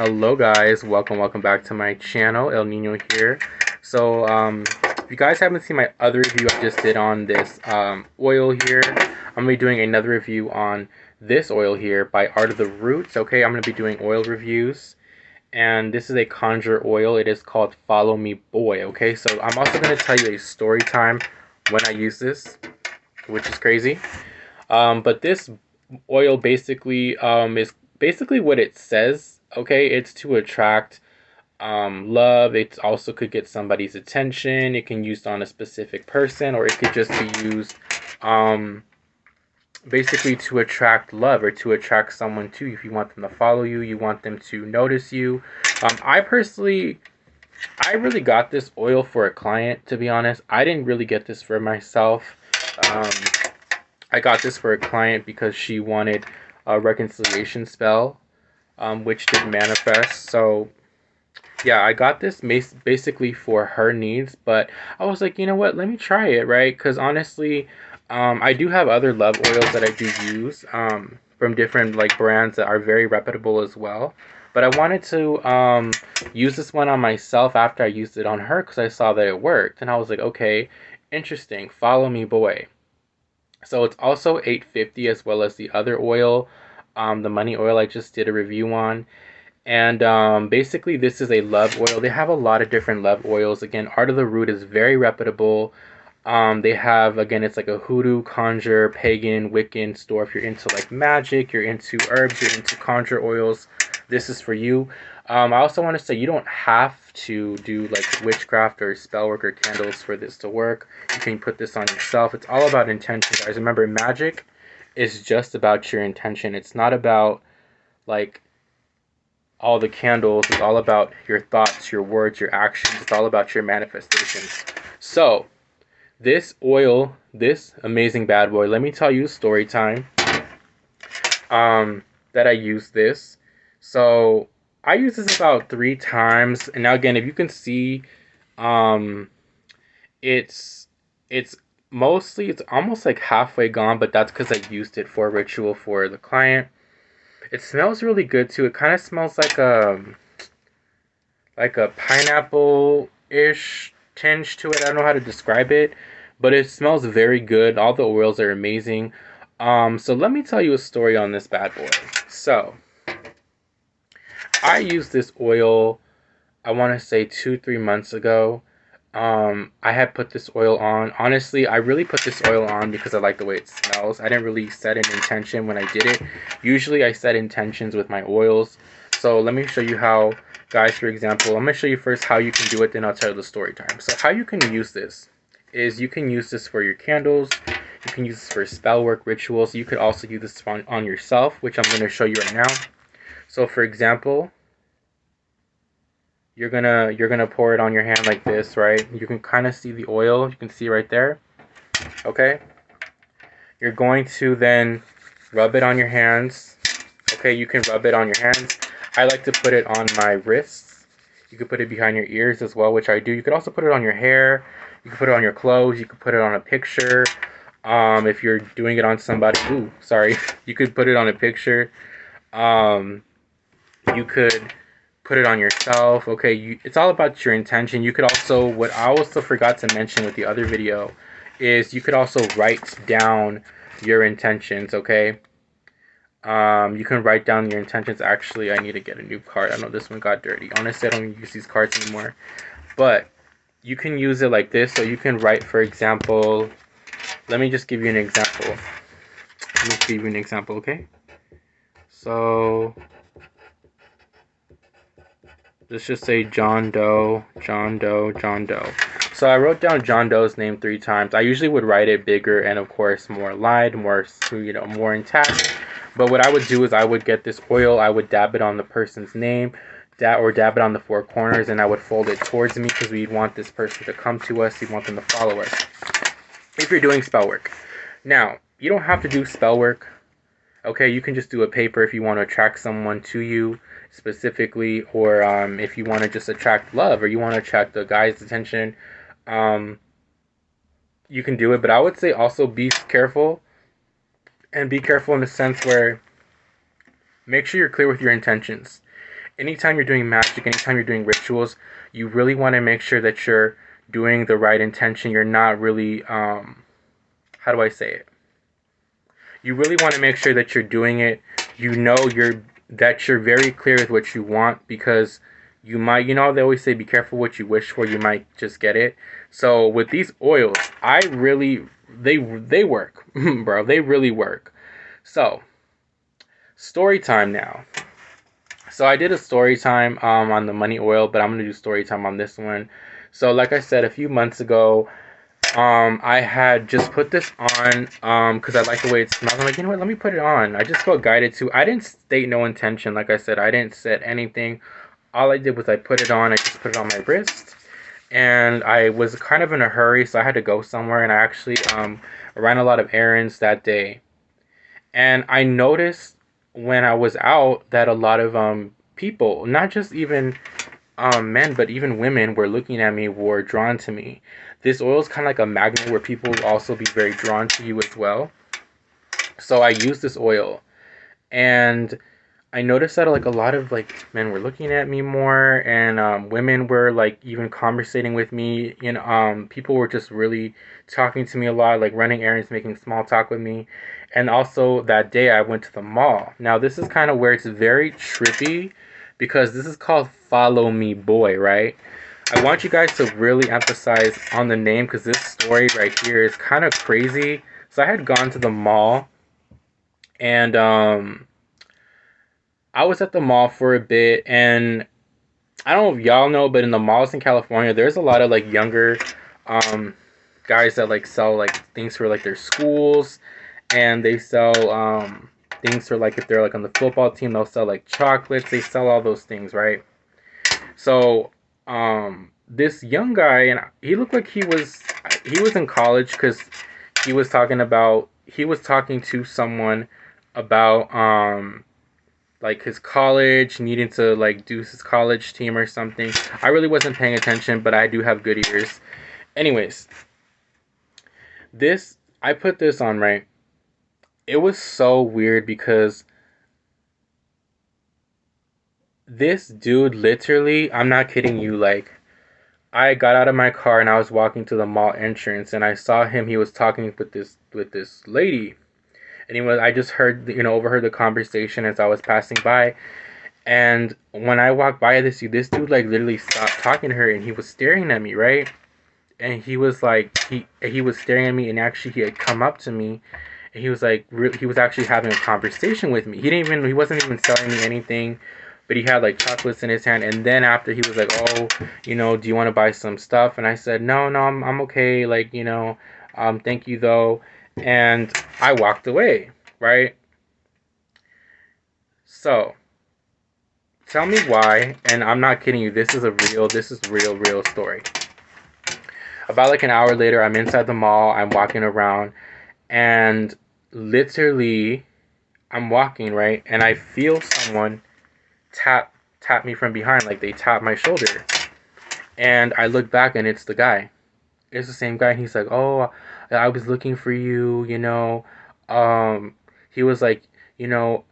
Hello guys, welcome back to my channel. El Nino here. So if you guys haven't seen my other review I just did on this oil here, I'm gonna be doing another review on this oil here by Art of the Roots. Okay, I'm gonna be doing oil reviews, and this is a conjure oil. It is called Follow Me Boy. Okay, so I'm also gonna tell you a story time when I use this, which is crazy. But this oil basically is basically what it says. Okay, it's to attract love. It also could get somebody's attention. It can be used on a specific person, or it could just be used um, basically to attract love or to attract someone to you. If you want them to follow you, you want them to notice you. I really got this oil for a client, to be honest. I didn't really get this for myself. Um, I got this for a client because she wanted a reconciliation spell, which didn't manifest. So yeah, I got this basically for her needs, but I was like, you know what? Let me try it, right? Because honestly, I do have other love oils that I do use from different like brands that are very reputable as well. But I wanted to use this one on myself after I used it on her because I saw that it worked, and I was like, okay, interesting. Follow me, boy. So it's also 850 as well as the other oil, the money oil I just did a review on. And basically, this is a love oil. They have a lot of different love oils. Again, Art of the Root is very reputable. They have, again, it's like a hoodoo, conjure, pagan, Wiccan store. If you're into like magic, you're into herbs, you're into conjure oils, this is for you. I also want to say you don't have to do like witchcraft or spell work or candles for this to work. You can put this on yourself. It's all about intention, guys. Remember, magic is just about your intention. It's not about like all the candles. It's all about your thoughts, your words, your actions. It's all about your manifestations. So this oil, this amazing bad boy, let me tell you a story time that I use this. So I use this about 3 times, and now again, if you can see, um it's it's it's almost like halfway gone, but that's because I used it for a ritual for the client. It smells really good too. It kind of smells like a pineapple ish tinge to it. I don't know how to describe it, but it smells very good. All the oils are amazing. So let me tell you a story on this bad boy. So I used this oil, I want to say 2, 3 months ago. I had put this oil on. Honestly, I really put this oil on because I like the way it smells. I didn't really set an intention when I did it. Usually I set intentions with my oils. So let me show you how, guys. For example, I'm going to show you first how you can do it, then I'll tell you the story time. So how you can use this is you can use this for your candles. You can use this for spell work rituals. You could also use this on yourself, which I'm going to show you right now. So for example, you're gonna pour it on your hand like this, right? You can kind of see the oil. You can see right there. Okay. You're going to then rub it on your hands. Okay, you can rub it on your hands. I like to put it on my wrists. You could put it behind your ears as well, which I do. You could also put it on your hair. You could put it on your clothes. You could put it on a picture. If you're doing it on somebody, ooh, sorry, you could put it on a picture. Um, you could put it on yourself. Okay, it's all about your intention. You could also, what I also forgot to mention with the other video, is you could also write down your intentions. Okay, you can write down your intentions. Actually, I need to get a new card. I know this one got dirty. Honestly, I don't use these cards anymore, but you can use it like this. So you can write, for example, let me just give you an example. Let me give you an example. Okay, so let's just say John Doe, John Doe, John Doe. So I wrote down John Doe's name 3 times. I usually would write it bigger and of course more lined, more, more intact. But what I would do is I would get this oil, I would dab it on the person's name, or dab it on the 4 corners, and I would fold it towards me because we'd want this person to come to us. We'd want them to follow us. If you're doing spell work. Now, you don't have to do spell work. Okay, you can just do a paper if you want to attract someone to you specifically, or if you want to just attract love, or you want to attract the guy's attention, um, you can do it. But I would say also be careful, and be careful in the sense where make sure you're clear with your intentions. anytime you're doing magic, anytime you're doing rituals, you really want to make sure that you're doing the right intention. You're not really, how do I say it? You really want to make sure that you're doing it. You know that you're very clear with what you want, because you might, they always say be careful what you wish for. You might just get it. So with these oils, I really they work, bro. They really work. So story time now. So I did a story time on the money oil, but I'm gonna do story time on this one. So like I said a few months ago, I had just put this on because I like the way it smells. I'm like, you know what? Let me put it on. I just felt guided to. I didn't state no intention. Like I said, I didn't set anything. All I did was I put it on. I just put it on my wrist, and I was kind of in a hurry, so I had to go somewhere. And I actually ran a lot of errands that day. And I noticed when I was out that a lot of people, not just even men, but even women, were looking at me, were drawn to me. This oil is kind of like a magnet where people will also be very drawn to you as well. So I used this oil, and I noticed that like a lot of like men were looking at me more, and women were like even conversating with me. People were just really talking to me a lot, like running errands, making small talk with me. And also that day I went to the mall. Now this is kind of where it's very trippy, because this is called Follow Me Boy, right? I want you guys to really emphasize on the name, because this story right here is kind of crazy. So I had gone to the mall, and I was at the mall for a bit, and I don't know if y'all know, but in the malls in California, there's a lot of like younger um, guys that like sell like things for like their schools, and they sell things for like if they're like on the football team, they'll sell like chocolates. They sell all those things, right? So this young guy, and he looked like he was in college, because he was talking to someone about like his college, needing to like do his college team or something. I really wasn't paying attention, but I do have good ears. Anyways, this I put this on, right. It was so weird, because this dude literally, I'm not kidding you, like I got out of my car and I was walking to the mall entrance, and I saw him. He was talking with this lady, and I just heard, overheard the conversation as I was passing by. And when I walked by this dude like literally stopped talking to her, and he was staring at me, right? And he was like, he was staring at me, and actually he had come up to me, and he was like, he was actually having a conversation with me. He wasn't even selling me anything, but he had like chocolates in his hand. And then after, he was like, oh, do you want to buy some stuff? And I said, no, no, I'm okay. Like, thank you though. And I walked away, right? So tell me why, and I'm not kidding you. This is real story. About like an hour later, I'm inside the mall. I'm walking around, and literally, I'm walking, right, and I feel someone tap me from behind, like they tap my shoulder, and I look back, and it's the guy. It's the same guy, and he's like, "Oh, I was looking for you." Um, he was like, you know,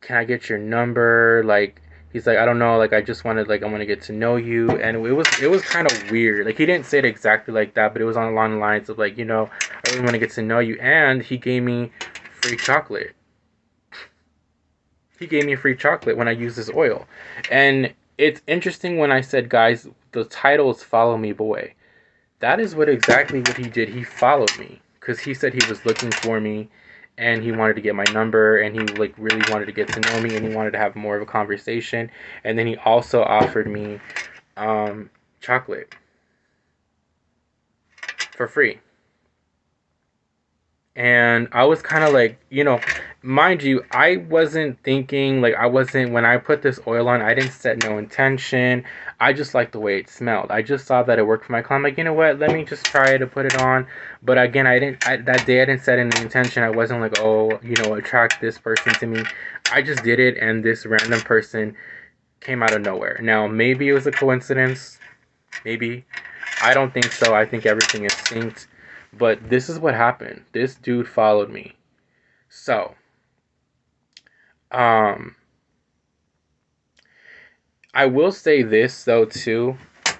can I get your number? Like, he's like, I don't know, like I want to get to know you. And it was kind of weird. Like, he didn't say it exactly like that, but it was on along the lines of like, I really want to get to know you. And he gave me free chocolate. He gave me a free chocolate when I used this oil. And it's interesting, when I said, guys, the title is Follow Me Boy. That is exactly what he did. He followed me, because he said he was looking for me, and he wanted to get my number, and he like really wanted to get to know me, and he wanted to have more of a conversation. And then he also offered me chocolate for free. And I was kind of like, mind you, I wasn't thinking, like, when I put this oil on, I didn't set no intention. I just liked the way it smelled. I just saw that it worked for my client. I'm like, you know what, let me just try to put it on. But again, that day I didn't set any intention. I wasn't like, oh, attract this person to me. I just did it, and this random person came out of nowhere. Now, maybe it was a coincidence. Maybe. I don't think so. I think everything is synced. But this is what happened. This dude followed me. So, um, I will say this though too,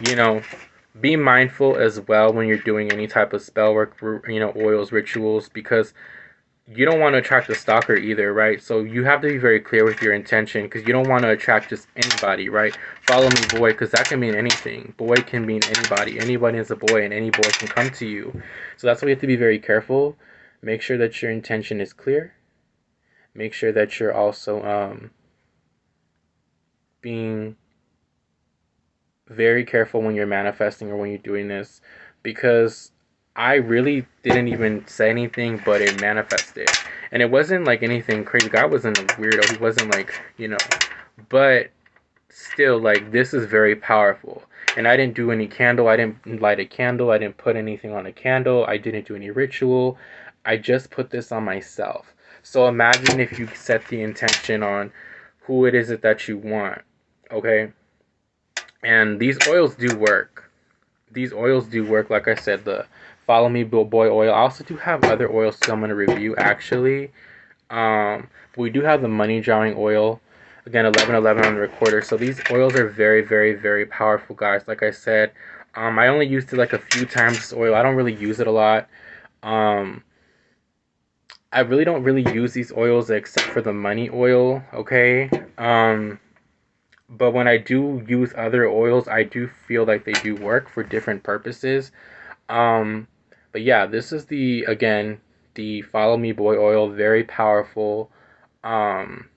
you know, be mindful as well when you're doing any type of spell work, oils, rituals, because you don't want to attract a stalker either, right? So you have to be very clear with your intention because you don't want to attract just anybody, right? Follow me, boy, because that can mean anything. Boy can mean anybody. Anybody is a boy, and any boy can come to you. So that's why you have to be very careful. Make sure that your intention is clear. Make sure that you're also being very careful when you're manifesting or when you're doing this, because I really didn't even say anything, but it manifested. And it wasn't like anything crazy. God wasn't a weirdo. He wasn't like, but still, like, this is very powerful. And I didn't do any candle. I didn't light a candle. I didn't put anything on a candle. I didn't do any ritual. I just put this on myself. So imagine if you set the intention on who it is that you want. Okay? And these oils do work. These oils do work. Like I said, the Follow Me Boy oil. I also do have other oils too I'm going to review actually. We do have the money drawing oil. Again, 1111 on the recorder. So these oils are very, very, very powerful, guys. Like I said, I only used it like a few times, this oil. I don't really use it a lot. I really don't really use these oils except for the money oil, okay? But when I do use other oils, I do feel like they do work for different purposes. Um, but yeah, this is the Follow Me Boy oil, very powerful. Um,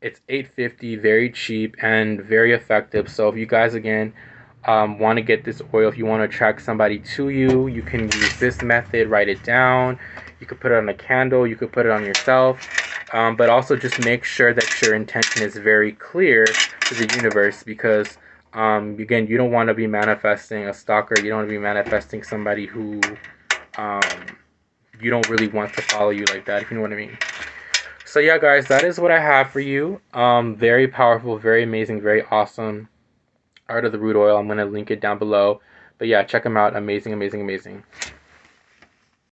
it's 850, very cheap and very effective. So if you guys want to get this oil, if you want to attract somebody to you, you can use this method. Write it down. You could put it on a candle. You could put it on yourself. But also just make sure that your intention is very clear to the universe, because again, you don't want to be manifesting a stalker. You don't want to be manifesting somebody who um, you don't really want to follow you like that, if you know what I mean. So yeah, guys, that is what I have for you. Very powerful, very amazing, very awesome. Art of the Root oil. I'm going to link it down below. But yeah, check them out. Amazing, amazing, amazing.